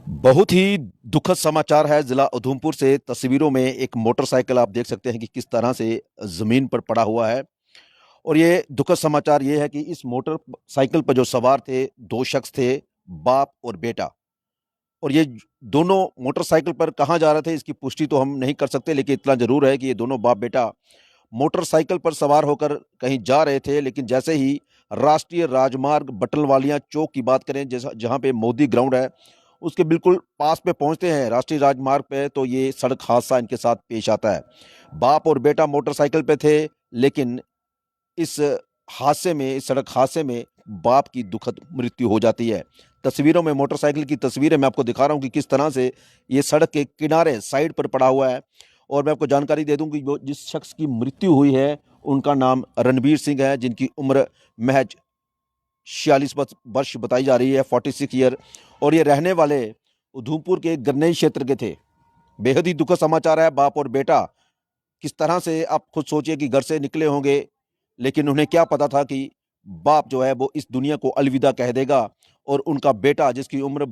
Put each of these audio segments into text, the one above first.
बहुत ही दुखद समाचार है जिला उधमपुर से। तस्वीरों में एक मोटरसाइकिल आप देख सकते हैं कि किस तरह से जमीन पर पड़ा हुआ है। और ये दुखद समाचार ये है कि इस मोटरसाइकिल पर जो सवार थे, दो शख्स थे, बाप और बेटा। और ये दोनों मोटरसाइकिल पर कहाँ जा रहे थे इसकी पुष्टि तो हम नहीं कर सकते, लेकिन इतना जरूर है कि ये दोनों बाप बेटा मोटरसाइकिल पर सवार होकर कहीं जा रहे थे। लेकिन जैसे ही राष्ट्रीय राजमार्ग बटलवालियां चौक की बात करें, जैसा जहाँ पे मोदी ग्राउंड है, उसके बिल्कुल पास पे पहुंचते हैं राष्ट्रीय राजमार्ग पे, तो ये सड़क हादसा इनके साथ पेश आता है। बाप और बेटा मोटरसाइकिल पे थे, लेकिन इस हादसे में, इस सड़क हादसे में बाप की दुखद मृत्यु हो जाती है। तस्वीरों में मोटरसाइकिल की तस्वीरें मैं आपको दिखा रहा हूँ कि किस तरह से ये सड़क के किनारे साइड पर पड़ा हुआ है। और मैं आपको जानकारी दे दूं कि जो जिस शख्स की मृत्यु हुई है उनका नाम रणबीर सिंह है, जिनकी उम्र महज 46 वर्ष बताई जा रही है, 46 ईयर। और ये रहने वाले उधमपुर के गन्नई क्षेत्र के थे। बेहद ही दुखद समाचार है। बाप और बेटा किस तरह से, आप खुद सोचिए कि घर से निकले होंगे, लेकिन उन्हें क्या पता था कि बाप जो है वो इस दुनिया को अलविदा कह देगा। और उनका बेटा जिसकी उम्र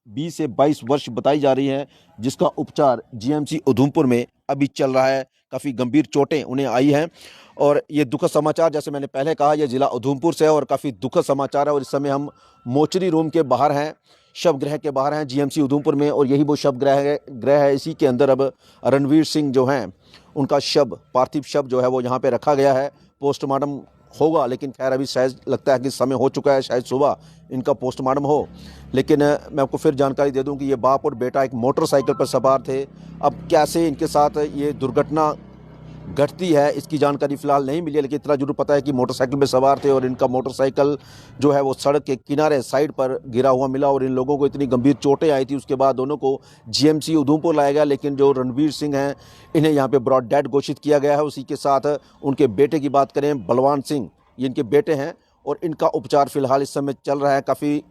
20 से 22 वर्ष बताई जा रही है, जिसका उपचार जीएमसी उधमपुर में अभी चल रहा है, काफ़ी गंभीर चोटें उन्हें आई हैं। और ये दुखद समाचार, जैसे मैंने पहले कहा, यह जिला उधमपुर से है और काफ़ी दुखद समाचार है। और इस समय हम मोचरी रूम के बाहर हैं, शव गृह के बाहर हैं जीएमसी उधमपुर में। और यही वो शव गृह है। इसी के अंदर अब रणवीर सिंह जो हैं, उनका शव, पार्थिव शव जो है वो यहाँ पे रखा गया है। पोस्टमार्टम होगा, लेकिन खैर अभी शायद लगता है कि समय हो चुका है, शायद सुबह इनका पोस्टमार्टम हो। लेकिन मैं आपको फिर जानकारी दे दूं कि ये बाप और बेटा एक मोटरसाइकिल पर सवार थे। अब कैसे इनके साथ ये दुर्घटना घटती है इसकी जानकारी फिलहाल नहीं मिली है, लेकिन इतना जरूर पता है कि मोटरसाइकिल में सवार थे और इनका मोटरसाइकिल जो है वो सड़क के किनारे साइड पर गिरा हुआ मिला। और इन लोगों को इतनी गंभीर चोटें आई थी, उसके बाद दोनों को जीएमसी उधमपुर लाया गया। लेकिन जो रणवीर सिंह हैं, इन्हें यहाँ पे ब्रॉड डेड घोषित किया गया है। उसी के साथ उनके बेटे की बात करें, बलवान सिंह, ये इनके बेटे हैं और इनका उपचार फिलहाल इस समय चल रहा है। काफ़ी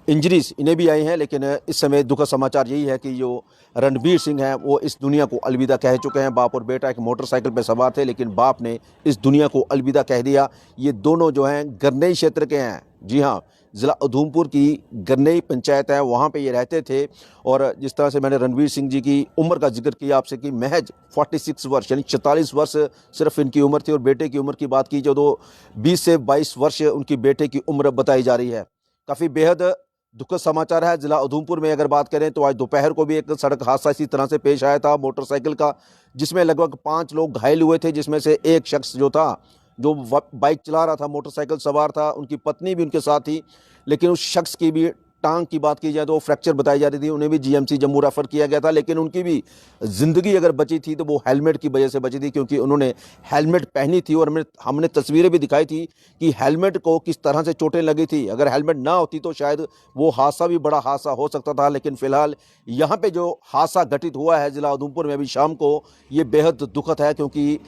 इंजरीज इन्हें भी आई हैं, लेकिन इस समय दुखद समाचार यही है कि जो रणबीर सिंह हैं वो इस दुनिया को अलविदा कह चुके हैं। बाप और बेटा एक मोटरसाइकिल पर सवार थे, लेकिन बाप ने इस दुनिया को अलविदा कह दिया। ये दोनों जो हैं गन्नई क्षेत्र के हैं। जी हाँ, ज़िला उधमपुर की गन्नई पंचायत है, वहाँ पे ये रहते थे। और जिस तरह से मैंने रणवीर सिंह जी की उम्र का जिक्र किया आपसे कि महज 46 वर्ष यानी 44 वर्ष सिर्फ इनकी उम्र थी। और बेटे की उम्र की बात की जो, तो 20 से 22 वर्ष उनकी बेटे की उम्र बताई जा रही है। काफ़ी बेहद दुखद समाचार है। जिला उधमपुर में अगर बात करें तो आज दोपहर को भी एक सड़क हादसा इसी तरह से पेश आया था मोटरसाइकिल का, जिसमें लगभग 5 लोग घायल हुए थे, जिसमें से एक शख्स जो था, जो बाइक चला रहा था, मोटरसाइकिल सवार था, उनकी पत्नी भी उनके साथ थी। लेकिन उस शख्स की भी टांग की बात की जाए तो फ्रैक्चर बताई जा रही थी, उन्हें भी जीएमसी जम्मू रेफर किया गया था। लेकिन उनकी भी ज़िंदगी अगर बची थी तो वो हेलमेट की वजह से बची थी, क्योंकि उन्होंने हमने पहनी थी। और हमने तस्वीरें भी दिखाई थी कि हेलमेट को किस तरह से चोटें लगी थी। अगर हेलमेट ना होती तो शायद वो हादसा भी बड़ा हादसा हो सकता था। लेकिन फिलहाल यहाँ पे जो हादसा घटित हुआ है जिला उधमपुर में अभी शाम को, ये बेहद दुखद है, क्योंकि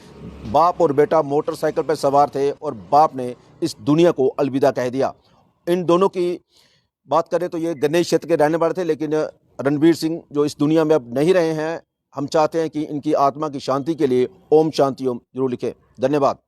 बाप और बेटा मोटरसाइकिल पर सवार थे और बाप ने इस दुनिया को अलविदा कह दिया। इन दोनों की बात करें तो ये गन्नई क्षेत्र के रहने वाले थे, लेकिन रणबीर सिंह जो इस दुनिया में अब नहीं रहे हैं। हम चाहते हैं कि इनकी आत्मा की शांति के लिए ओम शांति ओम जरूर लिखें। धन्यवाद।